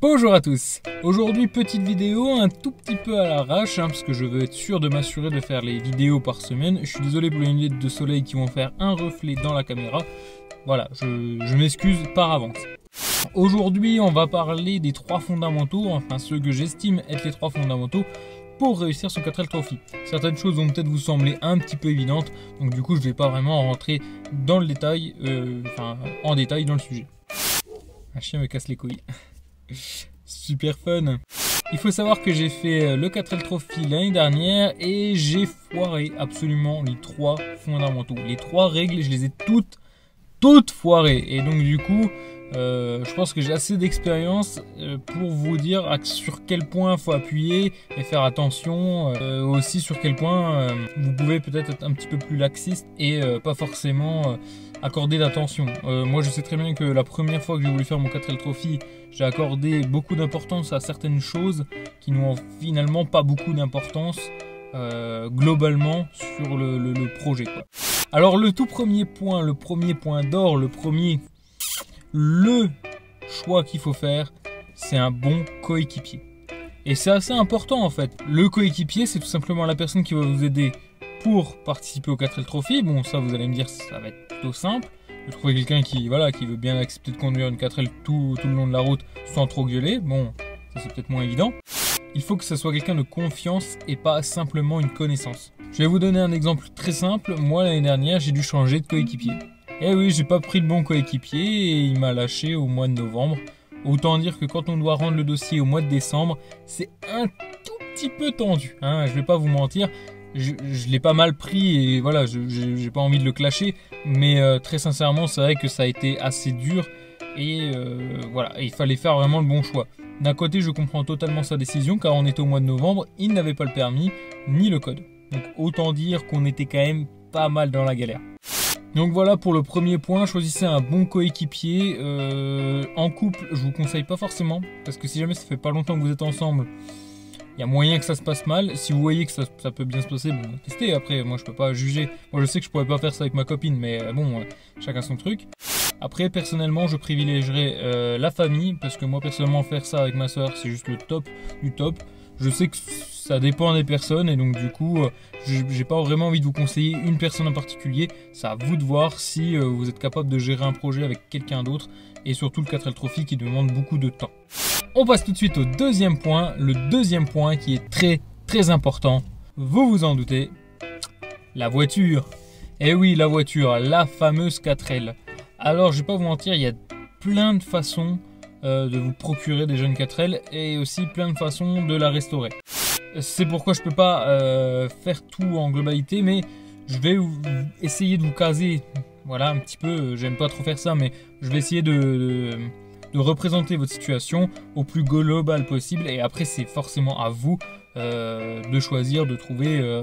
Bonjour à tous. Aujourd'hui petite vidéo un tout petit peu à l'arrache parce que je veux être sûr de m'assurer de faire les vidéos par semaine. Je suis désolé pour les lunettes de soleil qui vont faire un reflet dans la caméra. Voilà, je m'excuse par avance. Aujourd'hui on va parler des 3 fondamentaux, enfin ceux que j'estime être les 3 fondamentaux pour réussir son 4L Trophy. Certaines choses vont peut-être vous sembler un petit peu évidentes, donc du coup je ne vais pas vraiment rentrer dans le détail, en détail dans le sujet. Un chien me casse les couilles. Super fun. Il faut savoir que j'ai fait le 4L Trophy l'année dernière et j'ai foiré absolument les 3 fondamentaux. Les 3 règles, je les ai toutes foirées. Et donc du coup, je pense que j'ai assez d'expérience pour vous dire sur quel point il faut appuyer et faire attention. Aussi sur quel point vous pouvez peut-être être un petit peu plus laxiste et pas forcément accorder d'attention. Moi je sais très bien que la première fois que j'ai voulu faire mon 4L Trophy, j'ai accordé beaucoup d'importance à certaines choses qui n'ont finalement pas beaucoup d'importance globalement sur le projet, quoi. Alors le tout premier point, le premier point d'or, le choix qu'il faut faire, c'est un bon coéquipier. Et c'est assez important en fait. Le coéquipier, c'est tout simplement la personne qui va vous aider pour participer au 4L Trophy. Bon, ça vous allez me dire, ça va être plutôt simple. De trouver quelqu'un qui veut bien accepter de conduire une 4L tout le long de la route sans trop gueuler. Bon, ça c'est peut-être moins évident. Il faut que ce soit quelqu'un de confiance et pas simplement une connaissance. Je vais vous donner un exemple très simple. Moi l'année dernière, j'ai dû changer de coéquipier. Eh oui, j'ai pas pris le bon coéquipier et il m'a lâché au mois de novembre. Autant dire que quand on doit rendre le dossier au mois de décembre, c'est un tout petit peu tendu, hein, je vais pas vous mentir. Je l'ai pas mal pris et voilà, j'ai pas envie de le clasher, mais très sincèrement, c'est vrai que ça a été assez dur et voilà, il fallait faire vraiment le bon choix. D'un côté, je comprends totalement sa décision car on était au mois de novembre, il n'avait pas le permis ni le code. Donc autant dire qu'on était quand même pas mal dans la galère. Donc voilà pour le premier point, choisissez un bon coéquipier. En couple, je vous conseille pas forcément, parce que si jamais ça fait pas longtemps que vous êtes ensemble, il y a moyen que ça se passe mal. Si vous voyez que ça peut bien se passer, bon, testez. Après, moi je peux pas juger. Moi je sais que je pourrais pas faire ça avec ma copine, mais bon, chacun son truc. Après, personnellement, je privilégierais la famille, parce que moi personnellement faire ça avec ma soeur, c'est juste le top du top. Je sais que ça dépend des personnes et donc du coup, j'ai pas vraiment envie de vous conseiller une personne en particulier. C'est à vous de voir si vous êtes capable de gérer un projet avec quelqu'un d'autre et surtout le 4L Trophy qui demande beaucoup de temps. On passe tout de suite au deuxième point, le deuxième point qui est très important. Vous vous en doutez, la voiture. Eh oui, la voiture, la fameuse 4L. Alors, je vais pas vous mentir, il y a plein de façons de vous procurer des jeunes 4L et aussi plein de façons de la restaurer. C'est pourquoi je peux pas faire tout en globalité, mais je vais essayer de vous caser, voilà, un petit peu, j'aime pas trop faire ça, mais je vais essayer de représenter votre situation au plus global possible et après c'est forcément à vous de choisir, de trouver,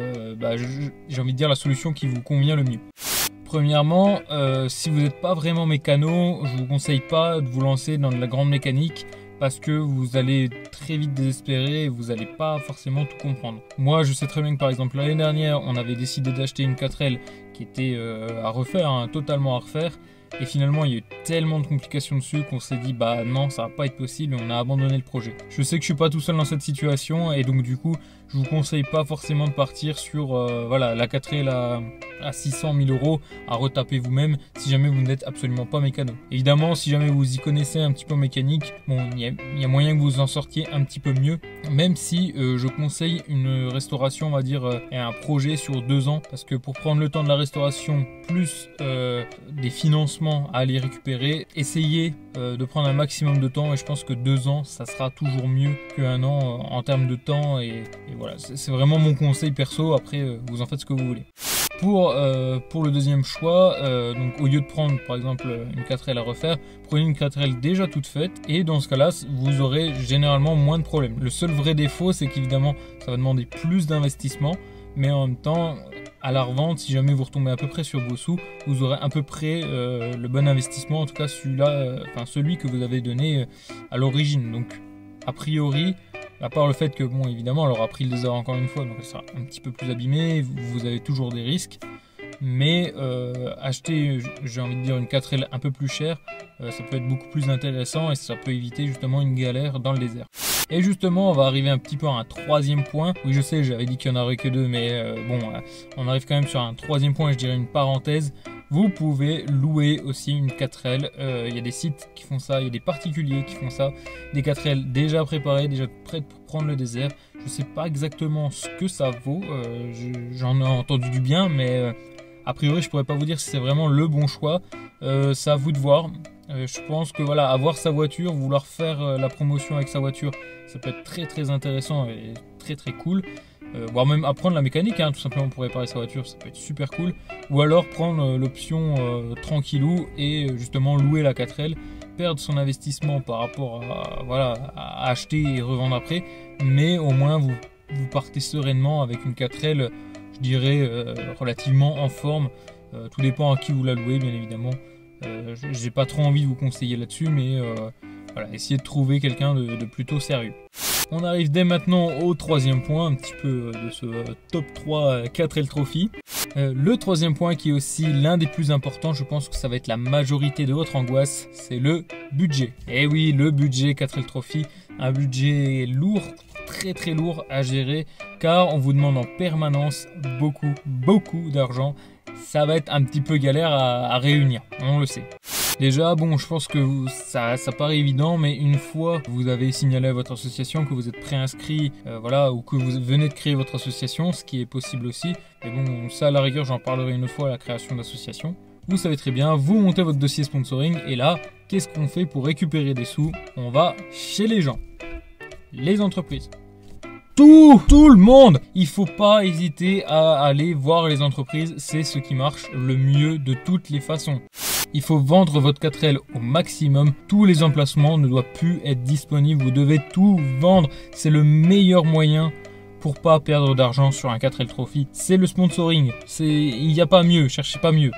j'ai envie de dire la solution qui vous convient le mieux. Premièrement, si vous n'êtes pas vraiment mécano, je vous conseille pas de vous lancer dans de la grande mécanique parce que vous allez très vite désespérer et vous n'allez pas forcément tout comprendre. Moi, je sais très bien que par exemple l'année dernière, on avait décidé d'acheter une 4L qui était à refaire, hein, totalement à refaire. Et finalement, il y a eu tellement de complications dessus qu'on s'est dit bah non, ça va pas être possible et on a abandonné le projet. Je sais que je suis pas tout seul dans cette situation et donc du coup, je vous conseille pas forcément de partir sur la 4L à 600 000 € à retaper vous-même si jamais vous n'êtes absolument pas mécano. Évidemment, si jamais vous y connaissez un petit peu en mécanique, bon, il y a moyen que vous en sortiez un petit peu mieux, même si je conseille une restauration, on va dire, et un projet sur 2 ans parce que pour prendre le temps de la restauration plus des financements à aller récupérer, essayez de prendre un maximum de temps et je pense que 2 ans ça sera toujours mieux qu'un an en termes de temps et voilà, c'est vraiment mon conseil perso. Après vous en faites ce que vous voulez. Pour le deuxième choix, donc au lieu de prendre par exemple une 4L à refaire, prenez une 4L déjà toute faite et dans ce cas là vous aurez généralement moins de problèmes. Le seul vrai défaut c'est qu'évidemment ça va demander plus d'investissement, mais en même temps à la revente, si jamais vous retombez à peu près sur vos sous, vous aurez à peu près le bon investissement, en tout cas celui que vous avez donné à l'origine. Donc a priori, à part le fait que bon évidemment elle aura pris le désordre encore une fois, donc elle sera un petit peu plus abîmée, vous avez toujours des risques. mais acheter, j'ai envie de dire, une 4L un peu plus chère, ça peut être beaucoup plus intéressant et ça peut éviter justement une galère dans le désert. Et justement, on va arriver un petit peu à un troisième point. Oui, je sais, j'avais dit qu'il n'y en aurait que deux, mais on arrive quand même sur un troisième point, je dirais une parenthèse. Vous pouvez louer aussi une 4L. Il y a des sites qui font ça, il y a des particuliers qui font ça. Des 4L déjà préparées, déjà prêtes pour prendre le désert. Je ne sais pas exactement ce que ça vaut. J'en ai entendu du bien, mais a priori, je ne pourrais pas vous dire si c'est vraiment le bon choix. C'est à vous de voir. Je pense que voilà, avoir sa voiture, vouloir faire la promotion avec sa voiture, ça peut être très très intéressant et très très cool. Voire même apprendre la mécanique, hein, tout simplement pour réparer sa voiture, ça peut être super cool. Ou alors prendre l'option tranquillou et justement louer la 4L, perdre son investissement par rapport à acheter et revendre après, mais au moins vous partez sereinement avec une 4L, je dirais relativement en forme. Tout dépend à qui vous la louez, bien évidemment. J'ai pas trop envie de vous conseiller là-dessus, mais voilà, essayez de trouver quelqu'un de plutôt sérieux. On arrive dès maintenant au troisième point, un petit peu de ce top 3 4L Trophy. Le troisième point qui est aussi l'un des plus importants, je pense que ça va être la majorité de votre angoisse, c'est le budget. Et oui, le budget 4L Trophy, un budget lourd, très très lourd à gérer, car on vous demande en permanence beaucoup d'argent. Ça va être un petit peu galère à réunir, on le sait. Déjà, bon, je pense que ça paraît évident, mais une fois que vous avez signalé à votre association, que vous êtes préinscrit, voilà, ou que vous venez de créer votre association, ce qui est possible aussi, mais bon, ça à la rigueur, j'en parlerai une autre fois à la création d'association. Vous savez très bien, vous montez votre dossier sponsoring, et là, qu'est-ce qu'on fait pour récupérer des sous? On va chez les gens, les entreprises. Tout le monde. Il faut pas hésiter à aller voir les entreprises, c'est ce qui marche le mieux de toutes les façons. Il faut vendre votre 4L au maximum, tous les emplacements ne doivent plus être disponibles, vous devez tout vendre, c'est le meilleur moyen pour pas perdre d'argent sur un 4L Trophy. C'est le sponsoring, il n'y a pas mieux, cherchez pas mieux.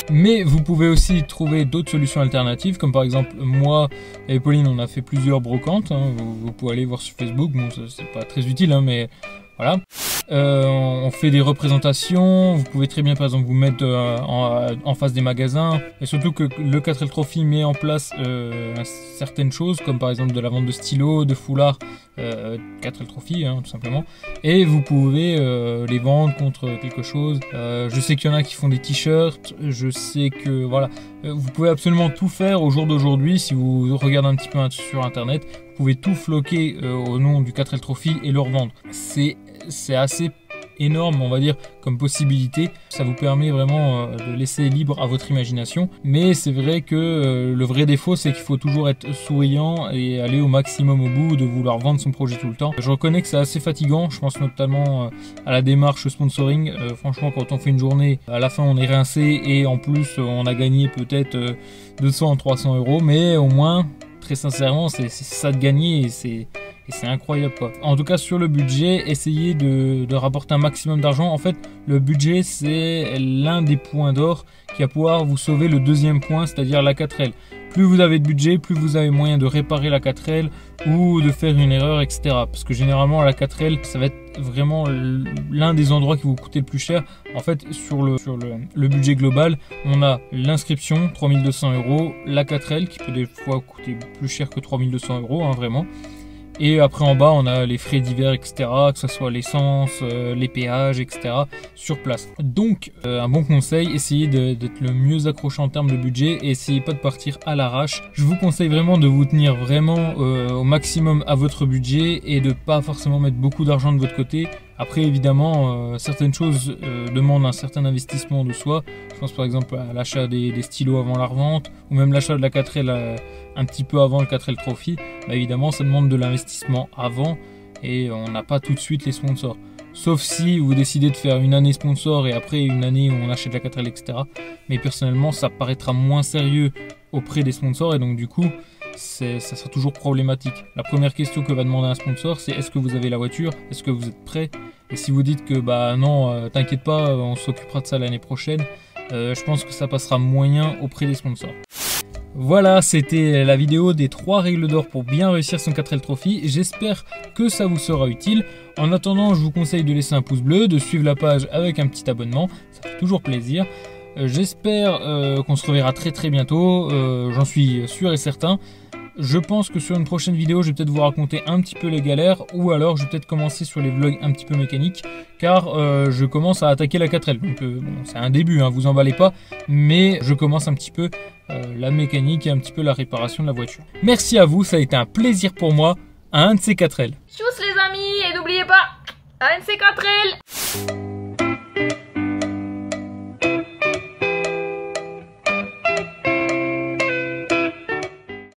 Mais vous pouvez aussi trouver d'autres solutions alternatives, comme par exemple moi et Pauline, on a fait plusieurs brocantes, hein, vous pouvez aller voir sur Facebook, bon c'est pas très utile, hein, mais voilà. On fait des représentations, vous pouvez très bien par exemple vous mettre en face des magasins, et surtout que le 4L Trophy met en place certaines choses, comme par exemple de la vente de stylos, de foulards, 4L Trophy hein, tout simplement, et vous pouvez les vendre contre quelque chose. Je sais qu'il y en a qui font des t-shirts, je sais que voilà, vous pouvez absolument tout faire au jour d'aujourd'hui. Si vous regardez un petit peu sur internet, vous pouvez tout floquer au nom du 4L Trophy et le revendre. C'est assez énorme, on va dire, comme possibilité. Ça vous permet vraiment de laisser libre à votre imagination. Mais c'est vrai que le vrai défaut, c'est qu'il faut toujours être souriant et aller au maximum au bout, de vouloir vendre son projet tout le temps. Je reconnais que c'est assez fatigant. Je pense notamment à la démarche sponsoring. Franchement, quand on fait une journée, à la fin, on est rincé et en plus, on a gagné peut-être 200 300 euros. Mais au moins, très sincèrement, c'est ça de gagner et c'est incroyable quoi. En tout cas sur le budget, essayez de rapporter un maximum d'argent. En fait, le budget c'est l'un des points d'or qui va pouvoir vous sauver le deuxième point, c'est-à-dire la 4L. Plus vous avez de budget, plus vous avez moyen de réparer la 4L ou de faire une erreur, etc. Parce que généralement la 4L, ça va être vraiment l'un des endroits qui vous coûter le plus cher. En fait, sur le budget global, on a l'inscription, 3200 €, la 4L qui peut des fois coûter plus cher que 3200 €, hein, vraiment. Et après en bas on a les frais divers, etc., que ce soit l'essence, les péages, etc. sur place. Donc un bon conseil, essayez d'être le mieux accroché en termes de budget et essayez pas de partir à l'arrache. Je vous conseille vraiment de vous tenir vraiment au maximum à votre budget et de pas forcément mettre beaucoup d'argent de votre côté. Après évidemment certaines choses demandent un certain investissement de soi. Je pense par exemple à l'achat des stylos avant la revente ou même l'achat de la 4L un petit peu avant le 4L Trophy. Bah, évidemment ça demande de l'investissement avant et on n'a pas tout de suite les sponsors. Sauf si vous décidez de faire une année sponsor et après une année où on achète la 4L, etc. Mais personnellement ça paraîtra moins sérieux auprès des sponsors et donc du coup ça sera toujours problématique. La première question que va demander un sponsor, c'est est-ce que vous avez la voiture, est-ce que vous êtes prêt? Et si vous dites que bah non, t'inquiète pas, on s'occupera de ça l'année prochaine, je pense que ça passera moyen auprès des sponsors. Voilà, c'était la vidéo des 3 règles d'or pour bien réussir son 4L Trophy. J'espère que ça vous sera utile. En attendant, je vous conseille de laisser un pouce bleu, de suivre la page avec un petit abonnement. Ça fait toujours plaisir. J'espère qu'on se reverra très bientôt. J'en suis sûr et certain. Je pense que sur une prochaine vidéo, je vais peut-être vous raconter un petit peu les galères, ou alors je vais peut-être commencer sur les vlogs un petit peu mécaniques, car je commence à attaquer la 4L. Donc bon, c'est un début, hein, vous emballez pas, mais je commence un petit peu la mécanique et un petit peu la réparation de la voiture. Merci à vous, ça a été un plaisir pour moi, à un de ces 4L. Tchuss les amis, et n'oubliez pas, un de ces 4L.